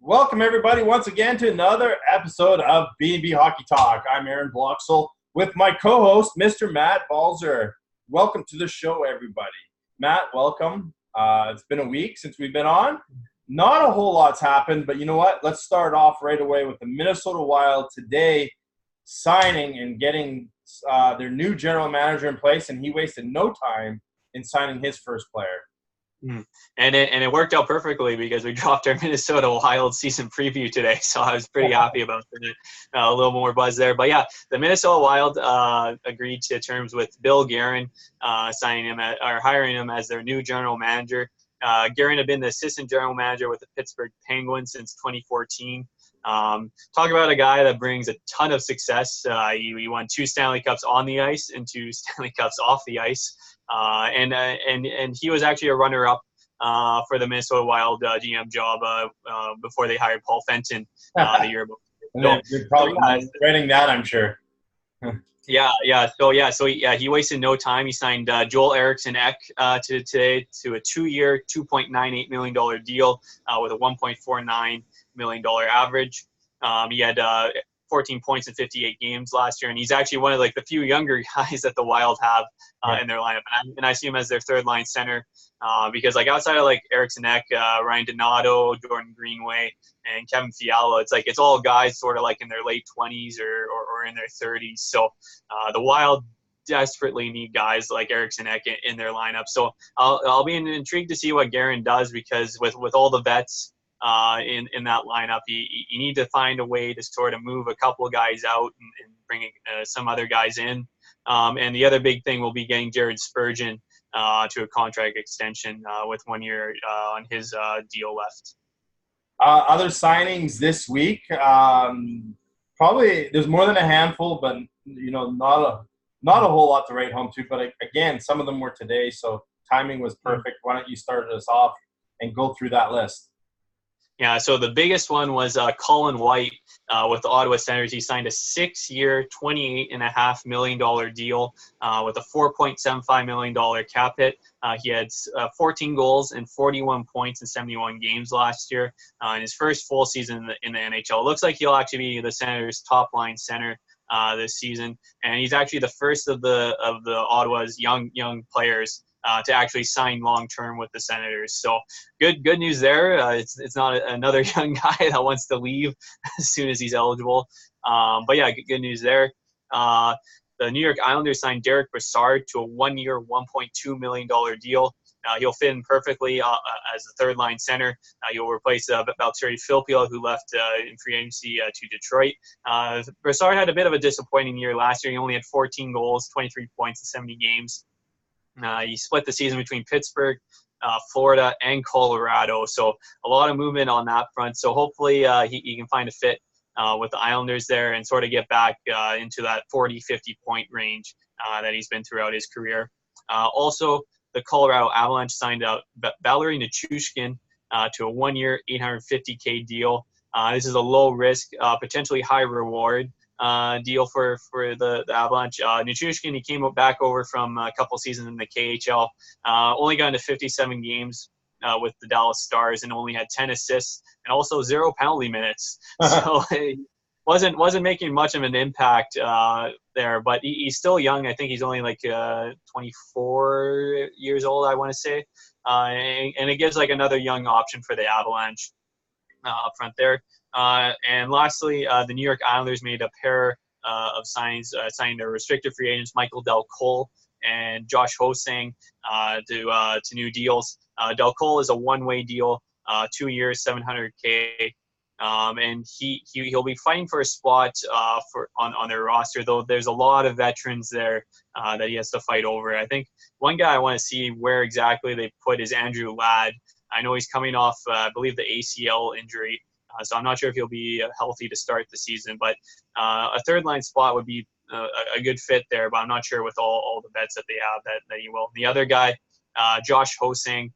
Welcome, everybody, once again to another episode of B&B Hockey Talk. I'm Aaron Bloxel with my co-host, Mr. Matt Balzer. Welcome to the show, everybody. Matt, welcome. It's been a week since we've been on. Not a whole lot's happened, but you know what? Let's start off right away with the Minnesota Wild today signing and getting their new general manager in place, and he wasted no time in signing his first player. And it worked out perfectly because we dropped our Minnesota Wild season preview today, so I was pretty happy about it. A little more buzz there, but yeah, the Minnesota Wild agreed to terms with Bill Guerin, hiring him as their new general manager. Guerin had been the assistant general manager with the Pittsburgh Penguins since 2014. Talk about a guy that brings a ton of success. He won 2 Stanley Cups on the ice and 2 Stanley Cups off the ice. And he was actually a runner-up for the Minnesota Wild GM job before they hired Paul Fenton the year before. You're probably regretting that, I'm sure. He wasted no time. He signed Joel Eriksson Ek today to a 2-year, $2.98 million deal with a $1.49 million average. He had 14 points in 58 games last year, and he's actually one of the few younger guys that the Wild have in their lineup. And I see him as their third line center because outside of Eriksson Ek, Ryan Donato, Jordan Greenway, and Kevin Fiala, it's all guys sort of in their late 20s or in their 30s. So the Wild desperately need guys like Eriksson Ek in their lineup. So I'll be intrigued to see what Guerin does, because with all the vets in that lineup, you need to find a way to sort of move a couple of guys out and bring some other guys in. And the other big thing will be getting Jared Spurgeon to a contract extension with 1 year on his deal left. Other signings this week, probably there's more than a handful, but not a whole lot to write home to. But again, some of them were today, so timing was perfect. Why don't you start us off and go through that list? Yeah, so the biggest one was Colin White with the Ottawa Senators. He signed a 6-year, $28.5 million deal with a $4.75 million cap hit. He had 14 goals and 41 points in 71 games last year in his first full season in the NHL. It looks like he'll actually be the Senators' top-line center this season, and he's actually the first of the Ottawa's young players to actually sign long-term with the Senators. So good news there. It's not another young guy that wants to leave as soon as he's eligible. But yeah, good news there. The New York Islanders signed Derek Brassard to a 1-year, $1.2 million deal. He'll fit in perfectly as a third-line center. He'll replace Valtteri Filppula, who left in free agency to Detroit. Brassard had a bit of a disappointing year last year. He only had 14 goals, 23 points in 70 games. He split the season between Pittsburgh, Florida, and Colorado. So a lot of movement on that front. So hopefully he can find a fit with the Islanders there and sort of get back into that 40, 50-point range that he's been throughout his career. Also, the Colorado Avalanche signed out Valeri Nichushkin to a 1-year, $850K deal. This is a low-risk, potentially high-reward deal for the Avalanche. Nichushkin, he came back over from a couple seasons in the KHL, only got into 57 games with the Dallas Stars and only had 10 assists and also 0 penalty minutes. So he wasn't making much of an impact there, but he's still young. I think he's only 24 years old, I want to say. And it gives another young option for the Avalanche up front there. And lastly, the New York Islanders made a pair of signings, signing their restricted free agents, Michael Del Cole and Josh Hosang, to new deals. Del Cole is a one-way deal, 2 years, $700K. And he'll be fighting for a spot on their roster, though there's a lot of veterans there that he has to fight over. I think one guy I want to see where exactly they put is Andrew Ladd. I know he's coming off, I believe, the ACL injury, so I'm not sure if he'll be healthy to start the season. But a third-line spot would be a good fit there, but I'm not sure with all the vets that they have that he will. The other guy, Josh Hosang,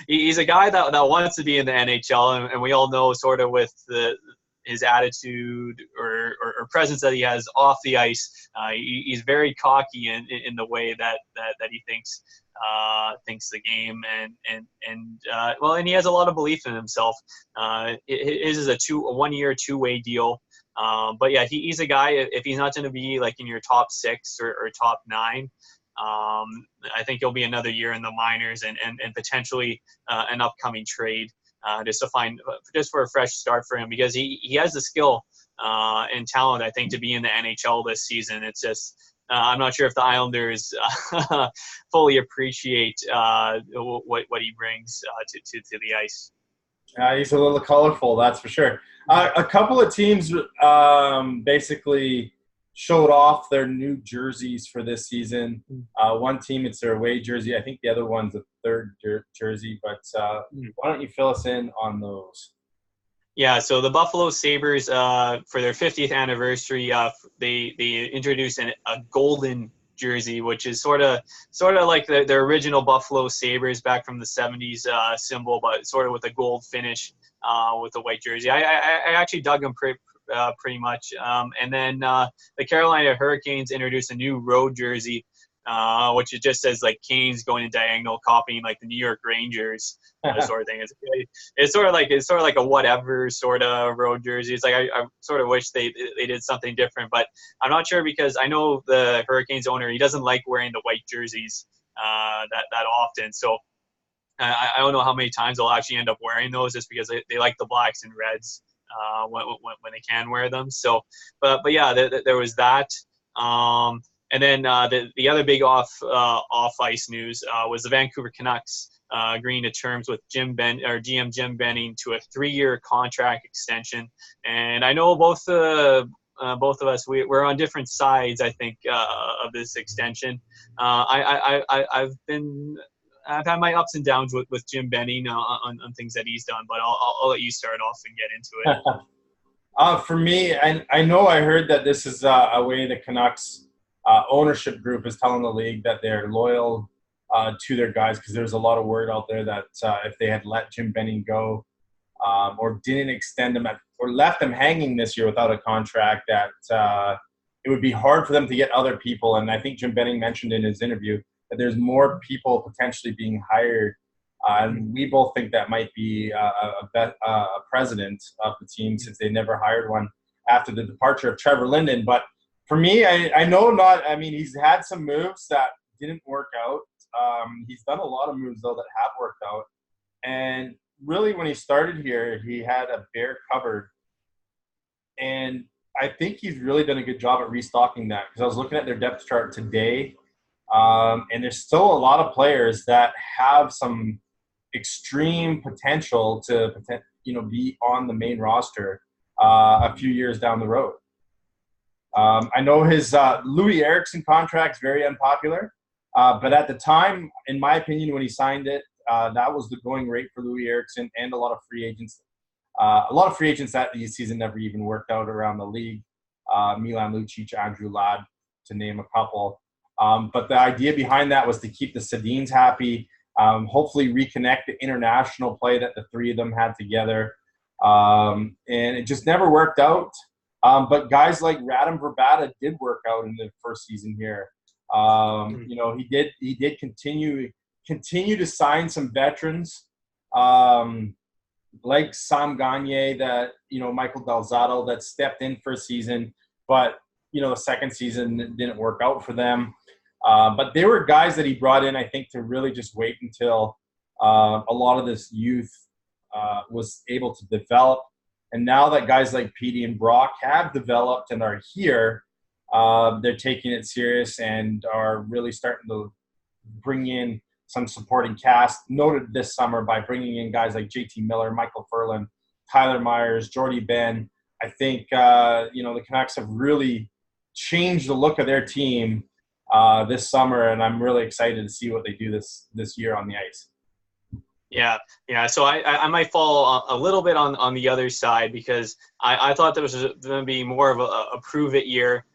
he's a guy that wants to be in the NHL, and we all know sort of with his attitude or presence that he has off the ice, he's very cocky in the way that he thinks thinks the game, and he has a lot of belief in himself. His is a 1 year, 2-way deal. But yeah, he's a guy, if he's not going to be like in your top 6 or top 9, I think he'll be another year in the minors and potentially an upcoming trade just for a fresh start for him, because he has the skill and talent, I think, to be in the NHL this season. It's just I'm not sure if the Islanders fully appreciate what he brings to the ice. He's a little colorful, that's for sure. A couple of teams basically showed off their new jerseys for this season. One team, it's their away jersey. I think the other one's a third jersey. But why don't you fill us in on those? Yeah, so the Buffalo Sabres, for their 50th anniversary, they introduced a golden jersey, which is sort of like their original Buffalo Sabres back from the 70s symbol, but sort of with a gold finish with the white jersey. I actually dug them pretty much. And then the Carolina Hurricanes introduced a new road jersey, which it just says like Canes going in diagonal, copying like the New York Rangers sort of thing. It's sort of like a whatever sort of road jersey. It's like I sort of wish they did something different, but I'm not sure, because I know the Hurricanes owner, he doesn't like wearing the white jerseys that often. So I don't know how many times they'll actually end up wearing those, just because they like the blacks and reds when they can wear them. So, but yeah, there was that. And then the other big off ice news was the Vancouver Canucks agreeing to terms with GM Jim Benning to a 3-year contract extension. And I know both of us, we're on different sides, I think, of this extension. I've had my ups and downs with Jim Benning on things that he's done, but I'll let you start off and get into it. For me, I know I heard that this is a way the Canucks ownership group is telling the league that they're loyal to their guys, because there's a lot of word out there that if they had let Jim Benning go or didn't extend him or left him hanging this year without a contract, that it would be hard for them to get other people. And I think Jim Benning mentioned in his interview that there's more people potentially being hired. And we both think that might be a president of the team, since they never hired one after the departure of Trevor Linden. But for me, I mean, he's had some moves that didn't work out. He's done a lot of moves, though, that have worked out. And really, when he started here, he had a bare cupboard. And I think he's really done a good job at restocking that, because I was looking at their depth chart today, and there's still a lot of players that have some extreme potential to be on the main roster a few years down the road. I know his Louis Eriksson contract's very unpopular, but at the time, in my opinion, when he signed it, that was the going rate for Louis Eriksson and a lot of free agents. A lot of free agents that season never even worked out around the league. Milan Lucic, Andrew Ladd, to name a couple. But the idea behind that was to keep the Sedins happy, hopefully reconnect the international play that the three of them had together. And it just never worked out. But guys like Radim Vrbata did work out in the first season here. He did continue to sign some veterans, like Sam Gagner, that Michael Delzato, that stepped in for a season, but the second season didn't work out for them. But they were guys that he brought in, I think, to really just wait until a lot of this youth was able to develop. And now that guys like Petey and Brock have developed and are here, they're taking it serious and are really starting to bring in some supporting cast, noted this summer by bringing in guys like JT Miller, Michael Furlan, Tyler Myers, Jordy Ben. I think, the Canucks have really changed the look of their team this summer, and I'm really excited to see what they do this year on the ice. Yeah. So I might fall a little bit on the other side, because I thought there was going to be more of a prove it year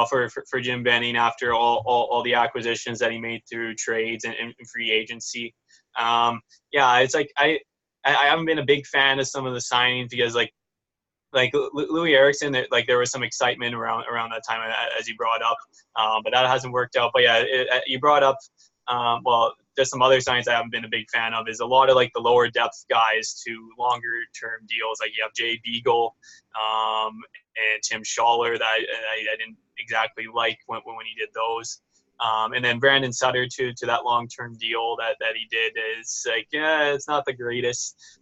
for Jim Benning after all the acquisitions that he made through trades and free agency. It's like I haven't been a big fan of some of the signings, because like Louis Eriksson, there was some excitement around that time, as you brought up, but that hasn't worked out. But yeah, you brought up well, just some other signings I haven't been a big fan of is a lot of like the lower depth guys to longer term deals. Like you have Jay Beagle and Tim Schaller that I didn't exactly like when he did those. And then Brandon Sutter to that long term deal that he did is like, yeah, it's not the greatest.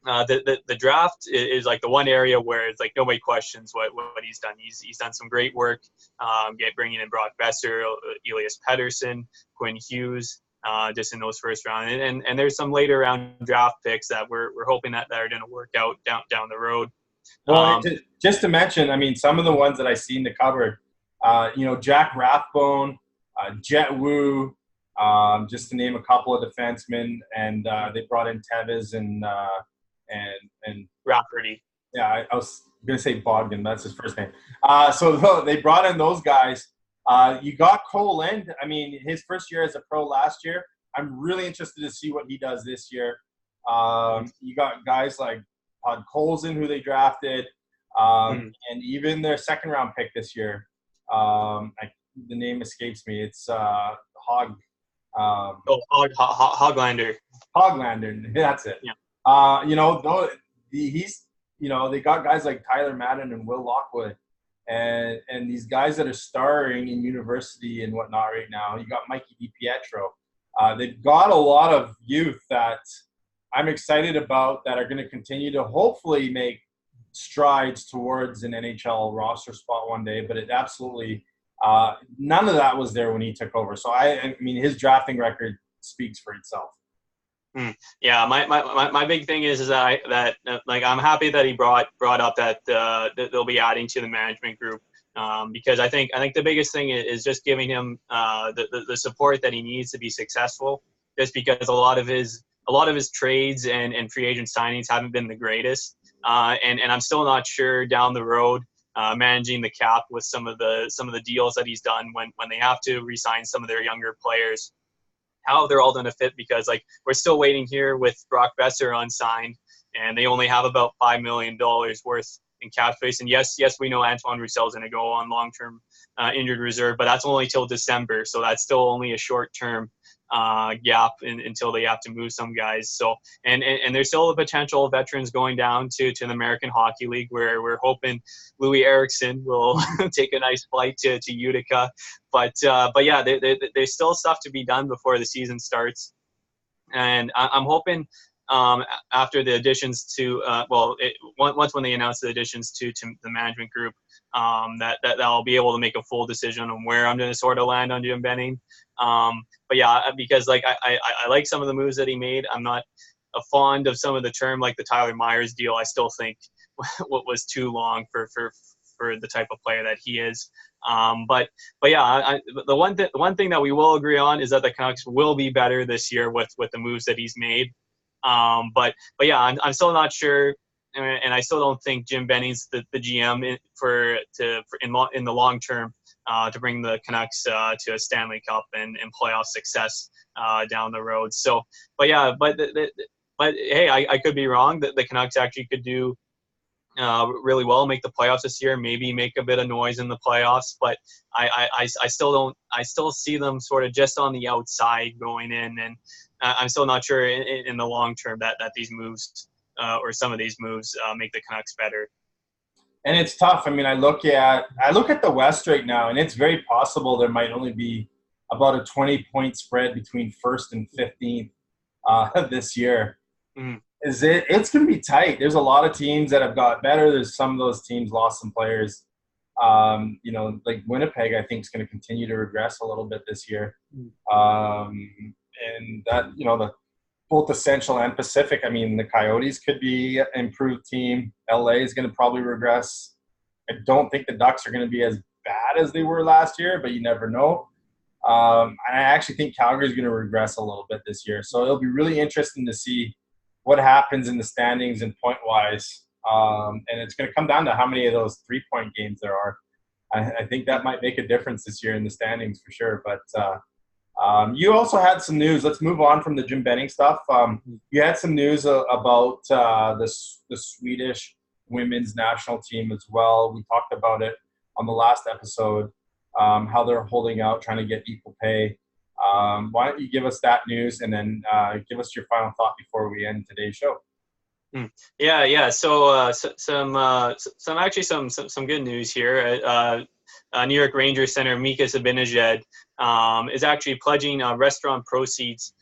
The draft is like the one area where it's like nobody questions what he's done. He's done some great work, bringing in Brock Besser, Elias Pettersson, Quinn Hughes, just in those first round, and there's some later round draft picks that we're hoping that are going to work out down the road. Well, just to mention, I mean, some of the ones that I see in the cupboard, Jack Rathbone, Jet Wu, just to name a couple of defensemen, and they brought in Tevez and Rafferty. Yeah, I was going to say Bogdan. That's his first name. So they brought in those guys. You got Cole Lind. I mean, his first year as a pro last year. I'm really interested to see what he does this year. You got guys like Todd Colson, who they drafted, and even their second-round pick this year. The name escapes me. It's Hog. Hoglander. Hoglander. That's it. Yeah. They got guys like Tyler Madden and Will Lockwood, and these guys that are starring in university and whatnot right now. You got Mikey DiPietro. They've got a lot of youth that I'm excited about that are going to continue to hopefully make strides towards an NHL roster spot one day. But it absolutely none of that was there when he took over. So I mean, his drafting record speaks for itself. Yeah, my big thing is that I'm happy that he brought up that they'll be adding to the management group, because I think the biggest thing is just giving him the support that he needs to be successful. Just because a lot of his trades and free agent signings haven't been the greatest, and I'm still not sure down the road managing the cap with some of the deals that he's done when they have to re-sign some of their younger players, how they're all going to fit, because like we're still waiting here with Brock Besser unsigned, and they only have about $5 million worth in cap space. And yes, we know Antoine Roussel is going to go on long-term injured reserve, but that's only till December, so that's still only a short-term gap until they have to move some guys. So and there's still a potential of veterans going down to the American Hockey League, where we're hoping Louis Eriksson will take a nice flight to Utica. But yeah, there's still stuff to be done before the season starts, and I'm hoping after the additions to once when they announce the additions to the management group, that I'll be able to make a full decision on where I'm going to sort of land on Jim Benning. But yeah, because like I like some of the moves that he made. I'm not fond of some of the term, like the Tyler Myers deal. I still think what was too long for the type of player that he is. But yeah, the one thing that we will agree on is that the Canucks will be better this year with the moves that he's made. But yeah, I'm still not sure, and I still don't think Jim Benning's the GM in the long term to bring the Canucks to a Stanley Cup and playoff success down the road. So, but yeah, but hey, I could be wrong. That the Canucks actually could do really well, make the playoffs this year, maybe make a bit of noise in the playoffs. But I still don't. I still see them sort of just on the outside going in, and I'm still not sure in the long term that these moves or some of these moves make the Canucks better. And it's tough. I mean, I look at the West right now, and it's very possible there might only be about a 20-point spread between first and 15th this year. Mm-hmm. It's going to be tight. There's a lot of teams that have got better. There's some of those teams lost some players. Like Winnipeg, I think is going to continue to regress a little bit this year. And that, both the Central and Pacific. I mean, the Coyotes could be an improved team. LA is going to probably regress. I don't think the Ducks are going to be as bad as they were last year, but you never know. And I actually think Calgary is going to regress a little bit this year. So it'll be really interesting to see what happens in the standings and point-wise. And it's going to come down to how many of those three-point games there are. I think that might make a difference this year in the standings for sure. But you also had some news. Let's move on from the Jim Benning stuff. You had some news about the Swedish women's national team as well. We talked about it on the last episode, how they're holding out, trying to get equal pay. Why don't you give us that news and then give us your final thought before we end today's show? Yeah. So, some good news here. New York Rangers center Mika Zibanejad is actually pledging restaurant proceeds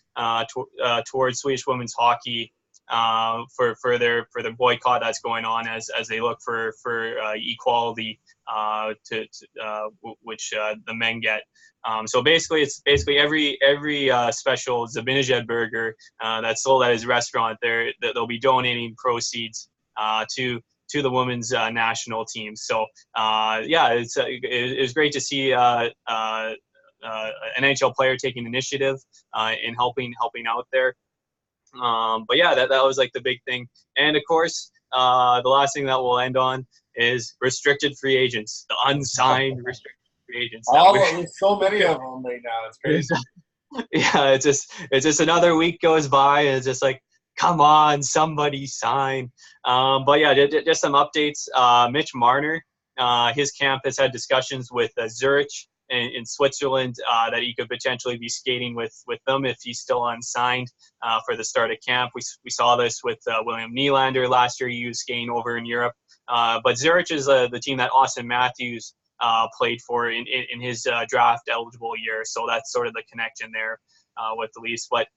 towards Swedish women's hockey for the boycott that's going on as they look for equality which the men get. So basically, it's every special Zibanejad burger that's sold at his restaurant. They'll be donating proceeds to the women's national team. So it was great to see an NHL player taking initiative in helping out there. But yeah, that was like the big thing. And of course, the last thing that we'll end on is restricted free agents, the unsigned restricted free agents. There's so many of them right now. It's crazy. Yeah, it's just another week goes by, and it's just like, come on, somebody sign. But yeah, just some updates. Mitch Marner, his camp has had discussions with Zurich in Switzerland that he could potentially be skating with them if he's still unsigned for the start of camp. We saw this with William Nylander last year. He was skating over in Europe. But Zurich is the team that Austin Matthews played for in his draft eligible year. So that's sort of the connection there with the Leafs. But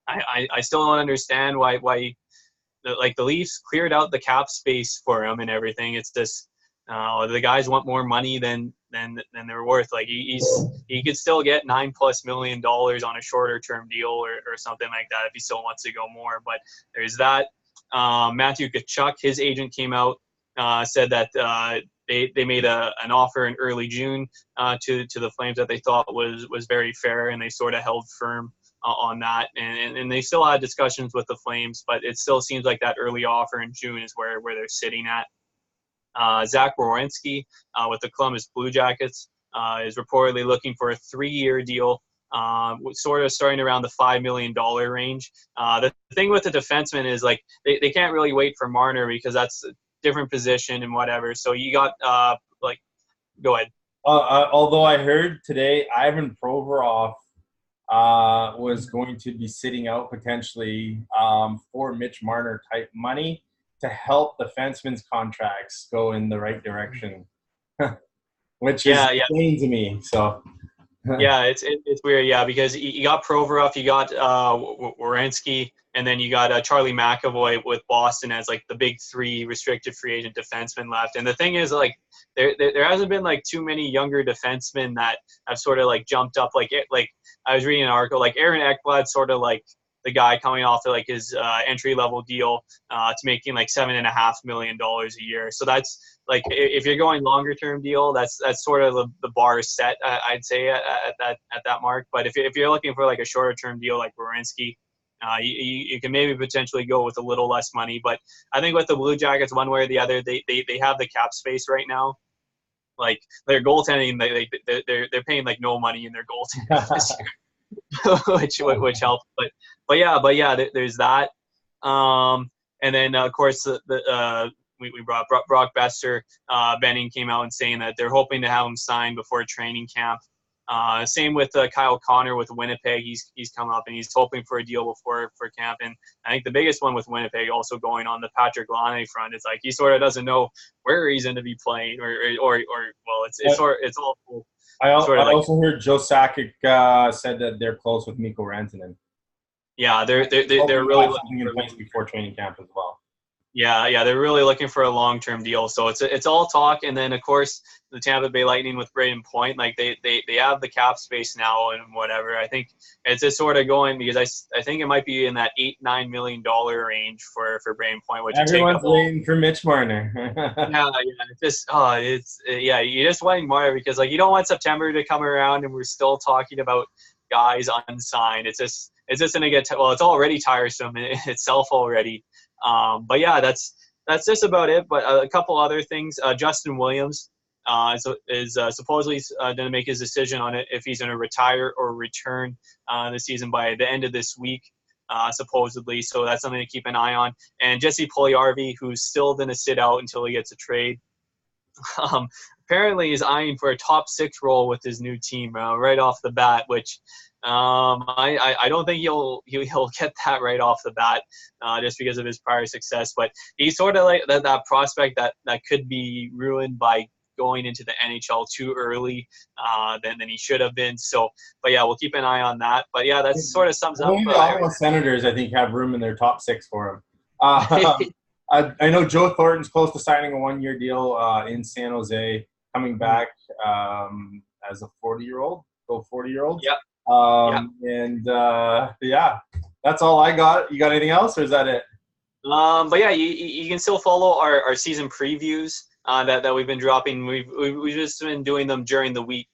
I still don't understand why the Leafs cleared out the cap space for him and everything. It's just the guys want more money than they're worth. Like he could still get $9+ million on a shorter term deal or something like that if he still wants to go more. But there's that. Matthew Tkachuk, his agent came out, said that they made an offer in early June to the Flames that they thought was very fair, and they sort of held firm on that, and they still had discussions with the Flames, but it still seems like that early offer in June is where they're sitting at. Zach Werenski with the Columbus Blue Jackets is reportedly looking for a 3-year deal, sort of starting around the $5 million range. The thing with the defenseman is like they can't really wait for Marner because that's a different position and whatever. So you got go ahead. Although I heard today Ivan Provorov was going to be sitting out potentially for Mitch Marner type money to help defensemen's contracts go in the right direction, which is insane to me. So yeah, it's weird. Yeah, because you got Provorov, you got Werenski, and then you got Charlie McAvoy with Boston as like the big 3 restricted free agent defensemen left. And the thing is, like, there hasn't been like too many younger defensemen that have sort of like jumped up. Like I was reading an article, like Aaron Ekblad, sort of like the guy coming off of like his entry level deal to making like $7.5 million a year. So that's like, if you're going longer term deal, that's sort of the bar set, I'd say at that mark. But if you're looking for like a shorter term deal like Werenski, you can maybe potentially go with a little less money. But I think with the Blue Jackets, one way or the other, they have the cap space right now. Like their goaltending, they're paying like no money in their goaltending this year. which helps, but yeah, there's that, and then of course we brought Brock Besser. Benning came out and saying that they're hoping to have him signed before training camp. Same with Kyle Connor with Winnipeg. He's come up and he's hoping for a deal for camp. And I think the biggest one with Winnipeg also going on the Patrick Laine front is like he sort of doesn't know where he's going to be playing or well, it's all. I also heard Joe Sakic said that they're close with Mikko Rantanen. Yeah, they're really looking in place before training camp as well. Yeah, they're really looking for a long-term deal. So it's all talk, and then of course the Tampa Bay Lightning with Braden Point, like they have the cap space now and whatever. I think it's just sort of going because I think it might be in that $8-9 million range for Braden Point, which everyone's waiting for Mitch Marner. You're just waiting Marner because like you don't want September to come around and we're still talking about guys unsigned. It's just gonna get it's already tiresome in itself already. But yeah, that's just about it. But a couple other things. Justin Williams is supposedly going to make his decision on it if he's going to retire or return this season by the end of this week, supposedly. So that's something to keep an eye on. And Jesse Puljujarvi, who's still going to sit out until he gets a trade, apparently is eyeing for a top 6 role with his new team right off the bat, which I don't think he'll get that right off the bat, just because of his prior success. But he's sort of like that prospect that could be ruined by going into the NHL too early than he should have been. So, but yeah, we'll keep an eye on that. But yeah, that sort of sums up. Only the Ottawa Senators, I think, have room in their top 6 for him. I know Joe Thornton's close to signing a 1-year deal in San Jose, coming back as a 40-year-old. Go 40-year-olds. Yep. Yeah, that's all I got. You got anything else, or is that it? But yeah, you can still follow our season previews that we've been dropping. We've just been doing them during the week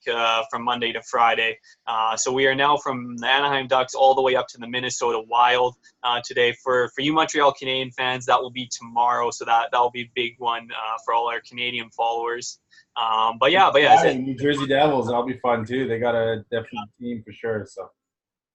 from Monday to Friday. So we are now from the Anaheim Ducks all the way up to the Minnesota Wild today. For you Montreal Canadian fans, that will be tomorrow. So that will be a big one for all our Canadian followers. But yeah, New Jersey Devils, that'll be fun too. They got a definite team for sure. So.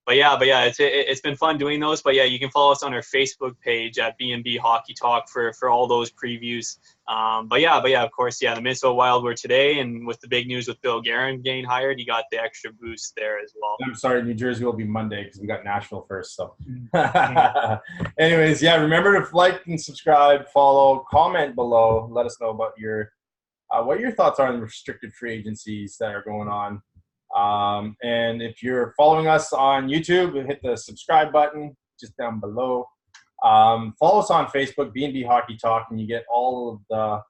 But yeah, it's been fun doing those. But yeah, you can follow us on our Facebook page at B&B Hockey Talk for all those previews. But yeah, of course, yeah, the Minnesota Wild were today, and with the big news with Bill Guerin getting hired, you got the extra boost there as well. I'm sorry, New Jersey will be Monday because we got Nashville first. So, anyways, yeah, remember to like and subscribe, follow, comment below. Let us know about what your thoughts are on the restricted free agencies that are going on. And if you're following us on YouTube, hit the subscribe button just down below. Follow us on Facebook, B&B Hockey Talk, and you get all of the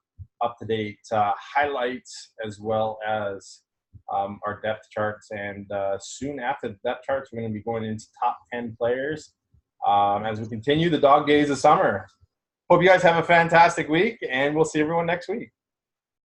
up-to-date highlights as well as our depth charts. And soon after the depth charts, we're going to be going into top 10 players as we continue the dog days of summer. Hope you guys have a fantastic week, and we'll see everyone next week.